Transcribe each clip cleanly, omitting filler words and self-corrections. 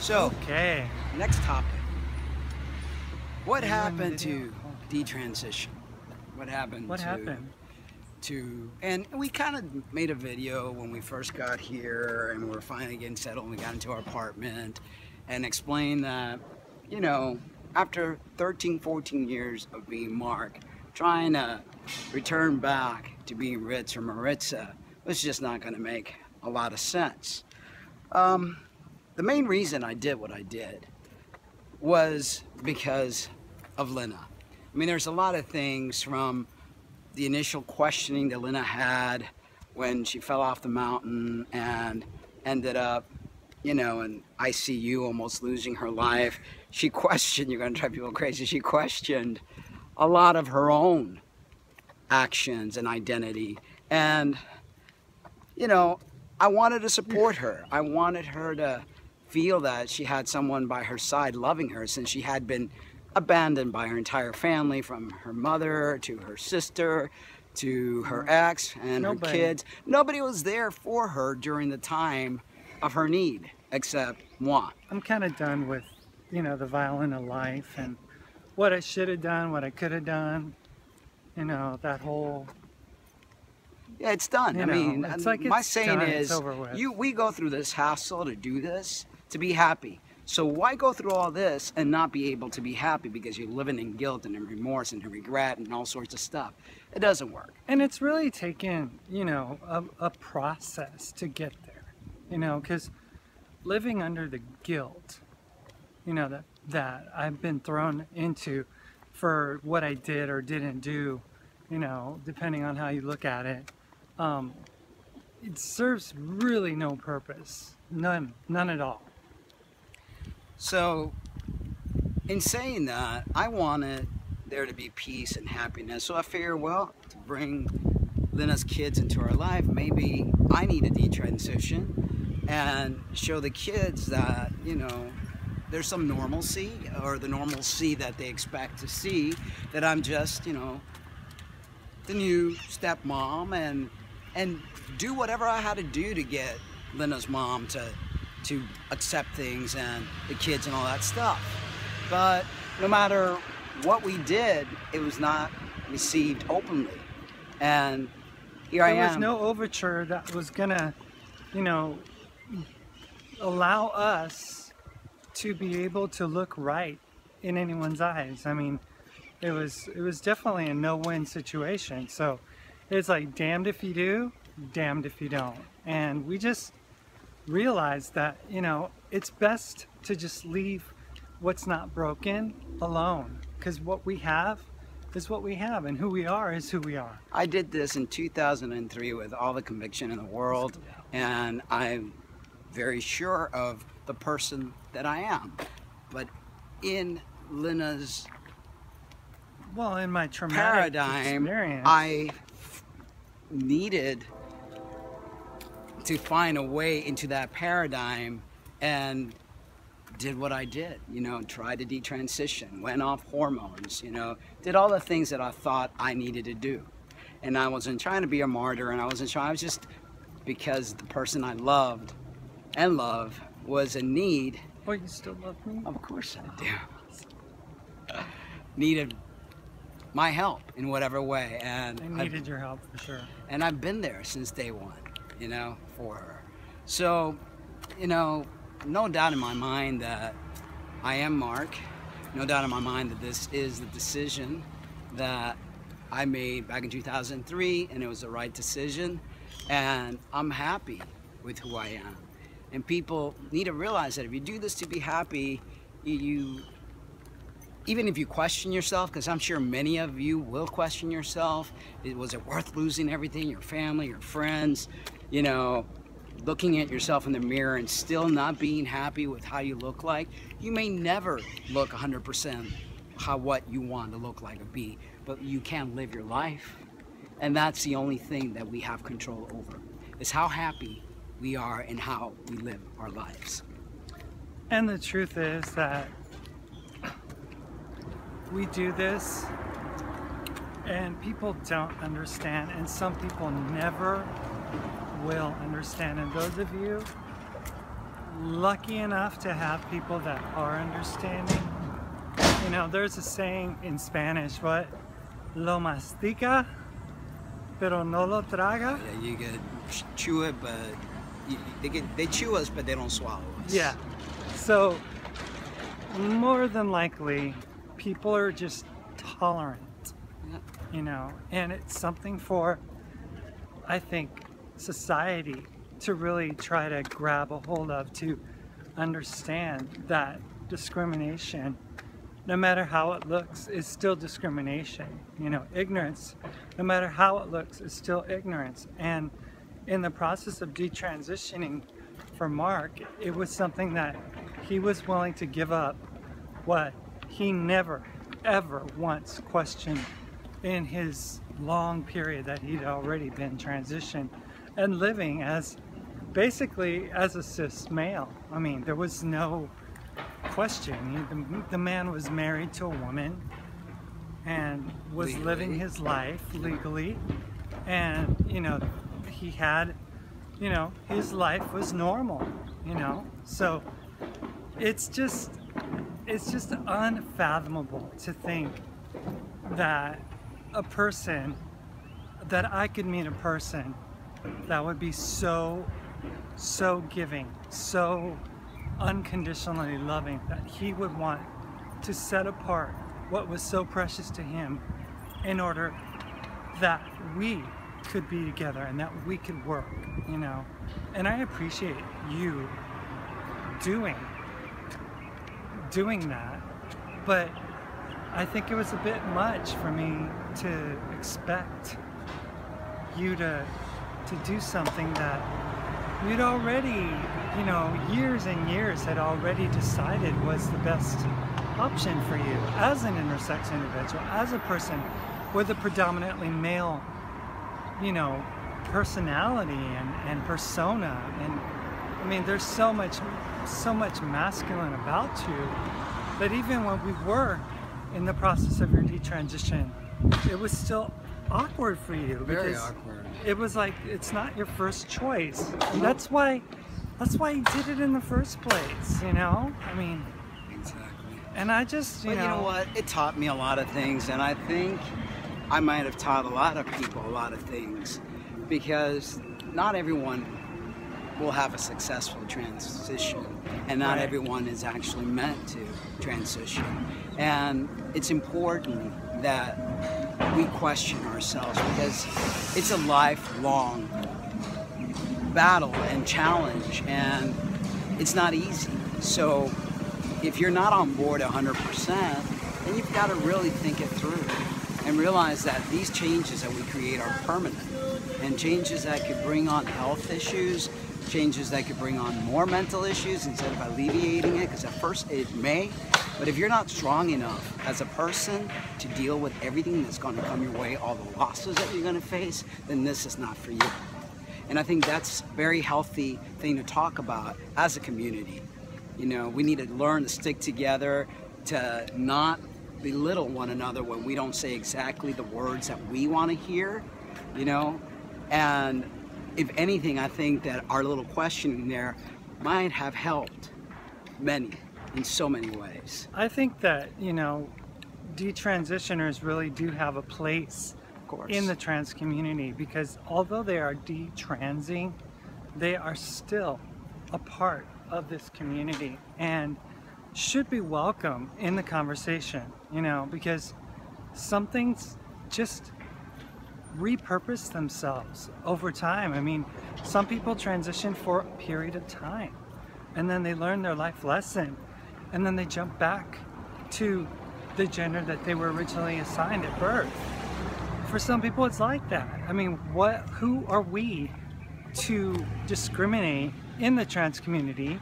So, Okay. next topic. What Are you on happened video? to Okay. detransition? What happened What happened? and we kind of made a video when we first got here and we were finally getting settled and we got into our apartment and explained that, you know, after 13, 14 years of being Mark, trying to return back to being Ritz or Maritza was just not going to make a lot of sense. The main reason I did what I did was because of Lynna. I mean, there's a lot of things from the initial questioning that Lynna had when she fell off the mountain and ended up, you know, in ICU, almost losing her life. She questioned, you're going to drive people crazy, she questioned a lot of her own actions and identity. And, you know, I wanted to support her. I wanted her to feel that she had someone by her side loving her, since she had been abandoned by her entire family, from her mother to her sister to her ex and her kids. Nobody was there for her during the time of her need except moi. I'm kind of done with, you know, the violin of life and what I should have done, what I could have done. You know, that whole... Yeah, it's done. I mean, it's like my saying is, over with. we go through this hassle to do this, to be happy. So why go through all this and not be able to be happy because you're living in guilt and in remorse and in regret and all sorts of stuff? It doesn't work. And it's really taken, you know, a process to get there, you know, because living under the guilt, you know, that I've been thrown into for what I did or didn't do, you know, depending on how you look at it, it serves really no purpose. None at all. So, in saying that, I wanted there to be peace and happiness. So I figured, well, to bring Lynna's kids into our life, maybe I need a detransition and show the kids that, you know, there's some normalcy, or the normalcy that they expect to see, that I'm just, you know, the new stepmom, and do whatever I had to do to get Lynna's mom to accept things and the kids and all that stuff. But no matter what we did, it was not received openly. And here I am. There was no overture that was gonna, you know, allow us to be able to look right in anyone's eyes. I mean, it was definitely a no-win situation. So it's like, damned if you do, damned if you don't. And we just realized that, you know, it's best to just leave what's not broken alone, because what we have is what we have, and who we are is who we are. I did this in 2003 with all the conviction in the world, and I'm very sure of the person that I am. But in Lynna's in my traumatic paradigm, experience, I needed to find a way into that paradigm, and did what I did, you know, tried to detransition, went off hormones, you know, did all the things that I thought I needed to do. And I wasn't trying to be a martyr, and I was just because the person I loved and love was in need. Oh, you still love me? Of course I do. Needed my help in whatever way, and I needed your help for sure. And I've been there since day one, you know, for her. So, you know, no doubt in my mind that I am Mark. No doubt in my mind that this is the decision that I made back in 2003, and it was the right decision. And I'm happy with who I am. And people need to realize that if you do this to be happy, even if you question yourself, because I'm sure many of you will question yourself, was it worth losing everything, your family, your friends, you know, looking at yourself in the mirror and still not being happy with how you look like? You may never look 100% what you want to look like or be, but you can live your life. And that's the only thing that we have control over, is how happy we are and how we live our lives. And the truth is that we do this and people don't understand, and some people never will understand. And those of you lucky enough to have people that are understanding. You know, there's a saying in Spanish, what? Lo mastica, pero no lo traga. Yeah, you could chew it, but they chew us, but they don't swallow us. Yeah. So more than likely, people are just tolerant. Yeah. You know, and it's something for, I think, society to really try to grab a hold of, to understand that discrimination, no matter how it looks, is still discrimination. You know, ignorance, no matter how it looks, is still ignorance. And in the process of detransitioning for Mark, it was something that he was willing to give up what he never, ever once questioned in his long period that he'd already been transitioned and living as basically as a cis male. I mean, there was no question. The man was married to a woman and was Legally. living his life legally, and you know, he had, you know, his life was normal, you know. So it's just unfathomable to think that a person, that I could meet a person that would be so giving, so unconditionally loving, that he would want to set apart what was so precious to him in order that we could be together and that we could work, you know. And I appreciate you doing that, but I think it was a bit much for me to expect you to do something that you'd already, you know, years and years had already decided was the best option for you as an intersex individual, as a person with a predominantly male, you know, personality and persona. And I mean, there's so much masculine about you that even when we were in the process of your detransition, it was still awkward for you. Very because awkward. It was like, it's not your first choice. And that's why you did it in the first place, you know? I mean, Exactly. and I just, But you know what? It taught me a lot of things, and I think I might have taught a lot of people a lot of things, because not everyone will have a successful transition, and not Right. everyone is actually meant to transition. And it's important that we question ourselves, because it's a lifelong battle and challenge, and it's not easy. So if you're not on board 100%, then you've got to really think it through and realize that these changes that we create are permanent, and changes that could bring on health issues, changes that could bring on more mental issues instead of alleviating it, because at first it may, but if you're not strong enough as a person to deal with everything that's going to come your way, all the losses that you're going to face, then this is not for you. And I think that's a very healthy thing to talk about as a community. You know, we need to learn to stick together, to not belittle one another when we don't say exactly the words that we want to hear, you know. And if anything, I think that our little questioning there might have helped many in so many ways. I think that, you know, detransitioners really do have a place Of course. in the trans community, because although they are detransing, they are still a part of this community and should be welcome in the conversation, you know, because some things just repurpose themselves over time. I mean, some people transition for a period of time and then they learn their life lesson and then they jump back to the gender that they were originally assigned at birth. For some people it's like that. I mean, who are we to discriminate in the trans community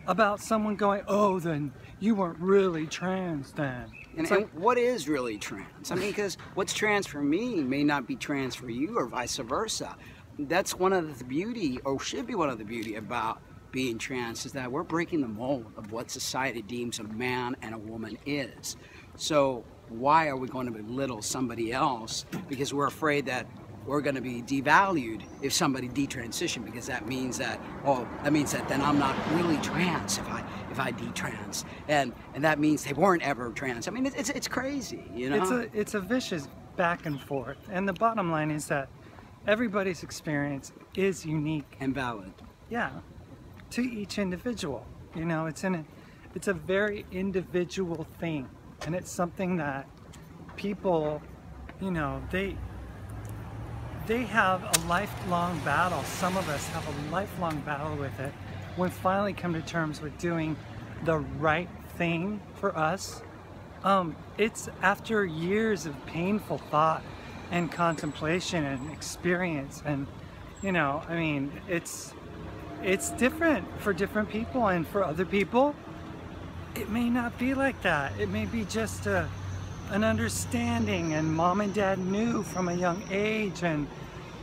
about someone going, oh, then you weren't really trans then? And what is really trans? I mean, because what's trans for me may not be trans for you, or vice versa. That's one of the beauty, or should be one of the beauty about being trans, is that we're breaking the mold of what society deems a man and a woman is. So why are we going to belittle somebody else because we're afraid that we're going to be devalued if somebody detransition, because that means that, oh, that means that then I'm not really trans if I detrans, and that means they weren't ever trans. I mean, it's crazy, you know. It's a vicious back and forth, and the bottom line is that everybody's experience is unique And valid. Yeah, to each individual. You know, it's a very individual thing, and it's something that people, you know, they have a lifelong battle. Some of us have a lifelong battle with it. When finally come to terms with doing the right thing for us, it's after years of painful thought and contemplation and experience, and you know, I mean, it's different for different people, and for other people it may not be like that. It may be just an understanding, and mom and dad knew from a young age, and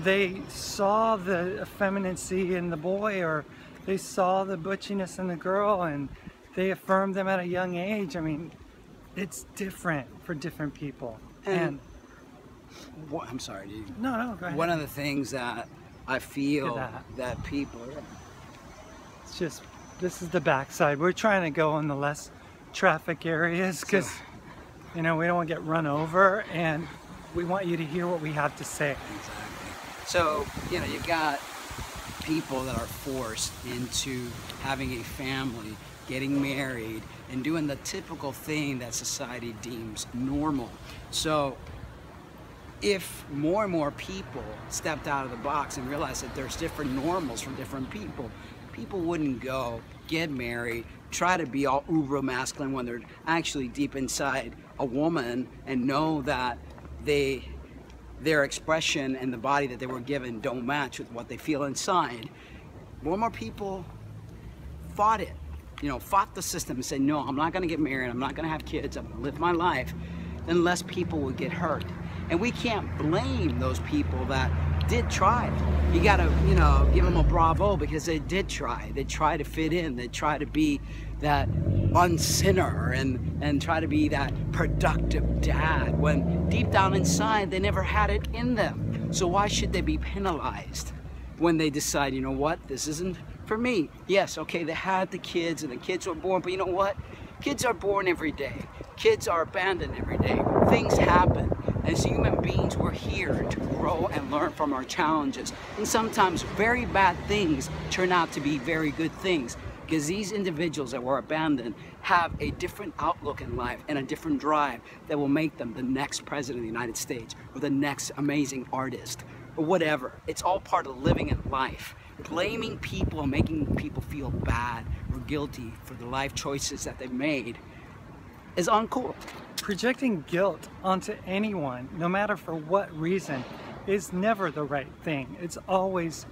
they saw the effeminacy in the boy, or they saw the butchiness in the girl, and they affirmed them at a young age. I mean, it's different for different people. And I'm sorry, dude. No, go ahead. One of the things that I feel that people, it's just, this is the backside. We're trying to go in the less traffic areas because, you know, we don't want to get run over, and we want you to hear what we have to say. Exactly. So, you know, you got people that are forced into having a family, getting married, and doing the typical thing that society deems normal. So if more and more people stepped out of the box and realized that there's different normals for different people, people wouldn't go get married, try to be all uber masculine when they're actually deep inside a woman, and know that their expression and the body that they were given don't match with what they feel inside. More and more people fought it, you know, fought the system and said, no, I'm not gonna get married, I'm not gonna have kids, I'm gonna live my life. Then less people would get hurt. And we can't blame those people that did try it. You gotta, you know, give them a bravo, because they did try. They try to fit in, they try to be that unsinner and try to be that productive dad, when deep down inside they never had it in them. So why should they be penalized when they decide, you know what, this isn't for me? Yes, okay, they had the kids and the kids were born, but you know what? Kids are born every day. Kids are abandoned every day. Things happen. As human beings, we're here to grow and learn from our challenges. And sometimes very bad things turn out to be very good things, because these individuals that were abandoned have a different outlook in life and a different drive that will make them the next president of the United States, or the next amazing artist, or whatever. It's all part of living in life. Blaming people and making people feel bad or guilty for the life choices that they've made is uncool. Projecting guilt onto anyone, no matter for what reason, is never the right thing. It's always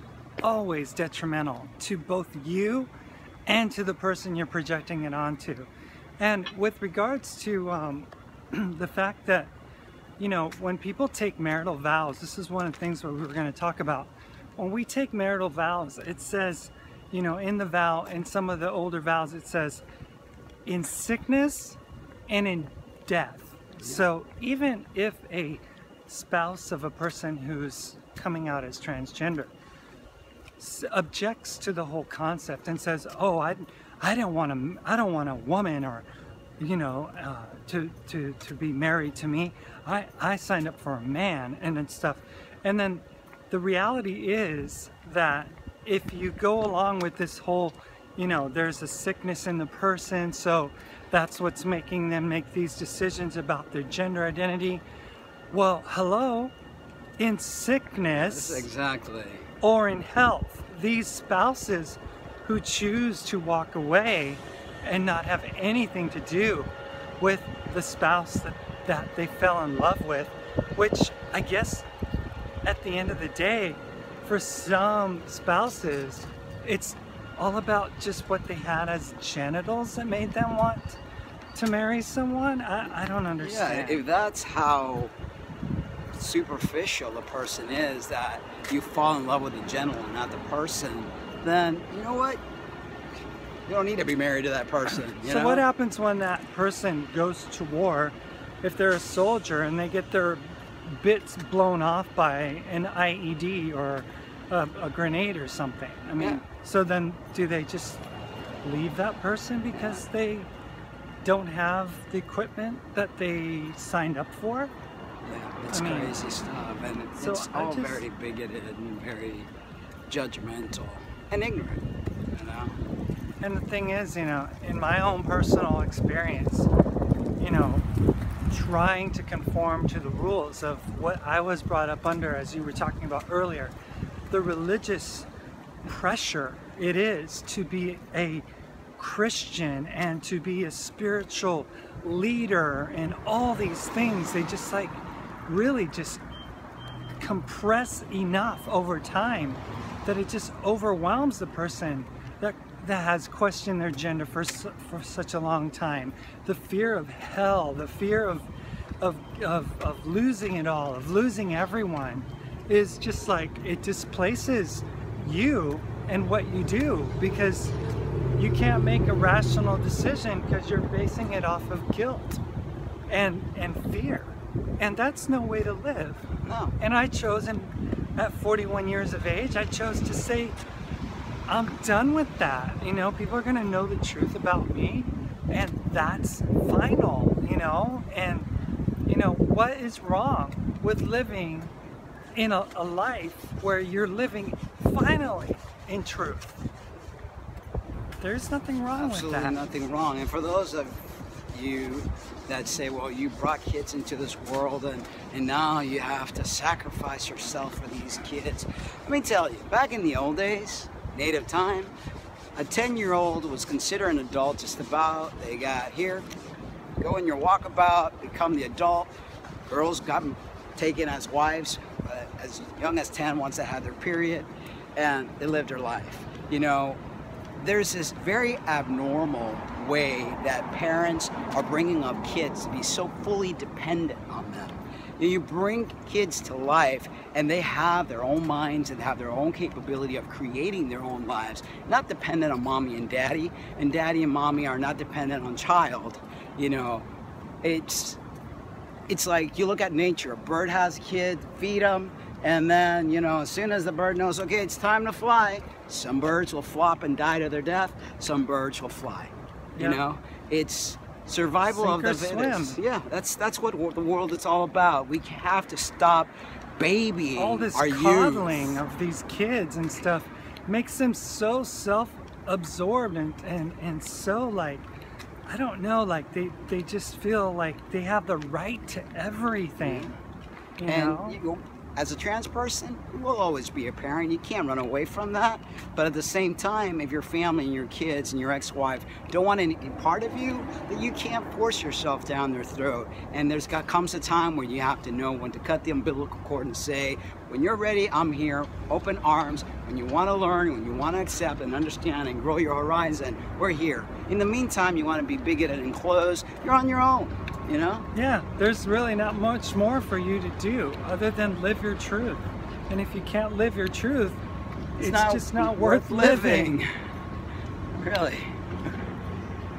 detrimental to both you and to the person you're projecting it onto. And with regards to the fact that, you know, when people take marital vows, this is one of the things that we were going to talk about. When we take marital vows, it says, you know, in the vow, in some of the older vows, it says, in sickness and in death. Yeah. So even if a spouse of a person who's coming out as transgender objects to the whole concept and says, oh, I don't want a woman, or, you know, to be married to me. I signed up for a man and stuff. And then the reality is that if you go along with this whole, you know, there's a sickness in the person, so that's what's making them make these decisions about their gender identity. Well, hello, in sickness, exactly, or in health, these spouses who choose to walk away and not have anything to do with the spouse that they fell in love with, which I guess at the end of the day, for some spouses, it's all about just what they had as genitals that made them want to marry someone. I don't understand. Yeah, if that's how superficial a person is, that you fall in love with the gentleman, not the person, then you know what? You don't need to be married to that person. You know? What happens when that person goes to war, if they're a soldier and they get their bits blown off by an IED or a grenade or something. I mean, so then do they just leave that person because they don't have the equipment that they signed up for? Yeah, it's crazy stuff, and it's all very bigoted and very judgmental and ignorant, you know? And the thing is, you know, in my own personal experience, you know, trying to conform to the rules of what I was brought up under, as you were talking about earlier, the religious pressure it is to be a Christian and to be a spiritual leader and all these things, they just like really just compress enough over time that it just overwhelms the person that has questioned their gender for such a long time. The fear of hell, the fear of losing it all, of losing everyone, is just like, it displaces you and what you do, because you can't make a rational decision because you're basing it off of guilt and fear. And that's no way to live. No. And I chose, at 41 years of age, I chose to say, I'm done with that. You know, people are going to know the truth about me, and that's final, you know? And, you know, what is wrong with living in a life where you're living finally in truth? There's nothing wrong with that. Absolutely nothing wrong. And for those of you that say, well, you brought kids into this world and now you have to sacrifice yourself for these kids. Let me tell you, back in the old days, native time, a 10-year-old was considered an adult just about. They got here, go in your walkabout, become the adult. Girls got taken as wives as young as 10 once they had their period, and they lived their life. You know, there's this very abnormal way that parents are bringing up kids to be so fully dependent on them. You bring kids to life and they have their own minds and have their own capability of creating their own lives, not dependent on mommy and daddy and mommy are not dependent on child. You know, it's like you look at nature. A bird has a kid, feed them, and then, you know, as soon as the bird knows, okay, it's time to fly, some birds will flop and die to their death, some birds will fly. You know, it's survival of the fittest. Yeah, that's what the world is all about. We have to stop babying all this our coddling youth. of these kids and stuff makes them so self-absorbed and so, like, I don't know, like they just feel like they have the right to everything. You know? As a trans person, you will always be a parent. You can't run away from that. But at the same time, if your family and your kids and your ex-wife don't want any part of you, then you can't force yourself down their throat. And comes a time where you have to know when to cut the umbilical cord and say, when you're ready, I'm here, open arms. When you want to learn, when you want to accept and understand and grow your horizon, we're here. In the meantime, you want to be bigoted and closed, you're on your own. You know? Yeah, there's really not much more for you to do other than live your truth. And if you can't live your truth, it's just not worth living. Really.